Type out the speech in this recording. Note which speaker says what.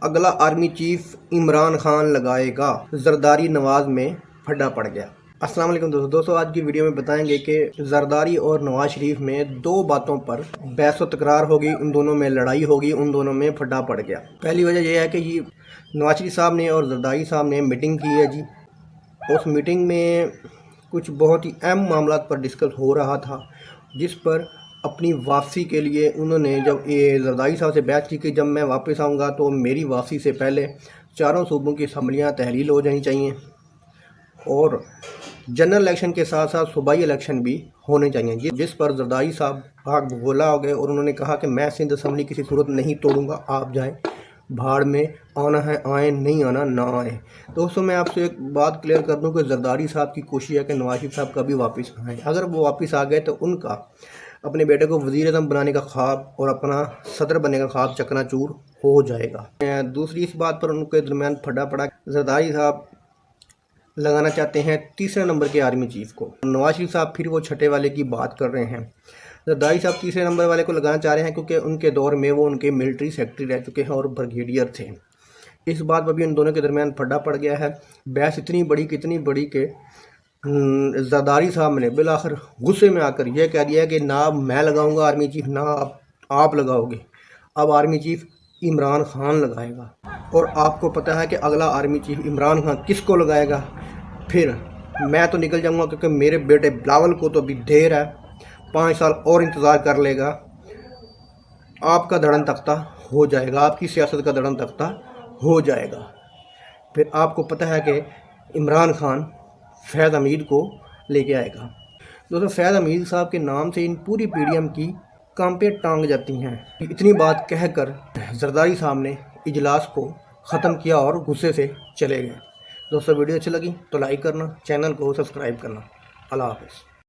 Speaker 1: اگلا army chief Imran Khan لگائے گا، زرداری نواز میں پھڈا پڑ گیا۔ السلام علیکم دوستو، آج کی ویڈیو میں بتائیں گے کہ زرداری اور نواز شریف میں دو باتوں پر بحث و تکرار ہوگی، ان دونوں میں لڑائی ہوگی، ان دونوں میں پھڈا پڑ گیا۔ پہلی وجہ یہ ہے کہ نواز شریف صاحب نے اور زرداری صاحب نے میٹنگ کی ہے جی۔ اس میٹنگ میں کچھ بہت ہی اہم معاملات پر ڈسکس ہو رہا تھا، جس پر اپنی واپسی کے لیے انہوں نے جب زرداری صاحب سے بات کی کہ جب میں واپس آؤں گا تو میری واپسی سے پہلے چاروں صوبوں کی اسمبلیاں تحلیل ہو جانی چاہیے اور جنرل الیکشن کے ساتھ ساتھ صوبائی الیکشن بھی ہونے چاہیے، جس پر زرداری صاحب بھاگ بھگولا ہو گئے اور انہوں نے کہا کہ میں سندھ اسمبلی کسی صورت نہیں توڑوں گا، آپ جائیں بھاڑ میں، آنا ہے آئیں، نہیں آنا نہ آئیں۔ دوستوں میں آپ سے ایک بات کلیئر کر دوں کہ زرداری صاحب کی کوشش ہے کہ نواز شریف صاحب کبھی واپس آئیں۔ اگر وہ واپس آ گئے تو ان کا اپنے بیٹے کو وزیر اعظم بنانے کا خواب اور اپنا صدر بننے کا خواب چکنا چور ہو جائے گا۔ دوسری اس بات پر ان کے درمیان پھڈا پڑا، زرداری صاحب لگانا چاہتے ہیں تیسرے نمبر کے آرمی چیف کو، نواز شریف صاحب پھر وہ چھٹے والے کی بات کر رہے ہیں۔ زرداری صاحب تیسرے نمبر والے کو لگانا چاہ رہے ہیں کیونکہ ان کے دور میں وہ ان کے ملٹری سیکرٹری رہ چکے ہیں اور بریگیڈیئر تھے۔ اس بات پر بھی ان دونوں کے درمیان پھڈا پڑ گیا ہے۔ بحث اتنی بڑی کہ زرداری صاحب نے بالآخر غصے میں آ کر یہ کہہ دیا کہ نہ میں لگاؤں گا آرمی چیف، نہ آپ لگاؤ گے، اب آرمی چیف عمران خان لگائے گا۔ اور آپ کو پتہ ہے کہ اگلا آرمی چیف عمران خان کس کو لگائے گا؟ پھر میں تو نکل جاؤں گا کیونکہ میرے بیٹے بلاول کو تو ابھی دیر ہے، 5 سال اور انتظار کر لے گا، آپ کا دھڑن تختہ ہو جائے گا، آپ کی سیاست کا دھڑن تختہ ہو جائے گا۔ پھر آپ کو پتہ ہے کہ عمران خان فیض حمید کو لے کے آئے گا۔ دوستو فیض حمید صاحب کے نام سے ان پوری پی ڈی ایم کی کانپیں ٹانگ جاتی ہیں۔ اتنی بات کہہ کر زرداری صاحب نے اجلاس کو ختم کیا اور غصے سے چلے گئے۔ دوستو ویڈیو اچھی لگی تو لائک کرنا، چینل کو سبسکرائب کرنا۔ اللہ حافظ۔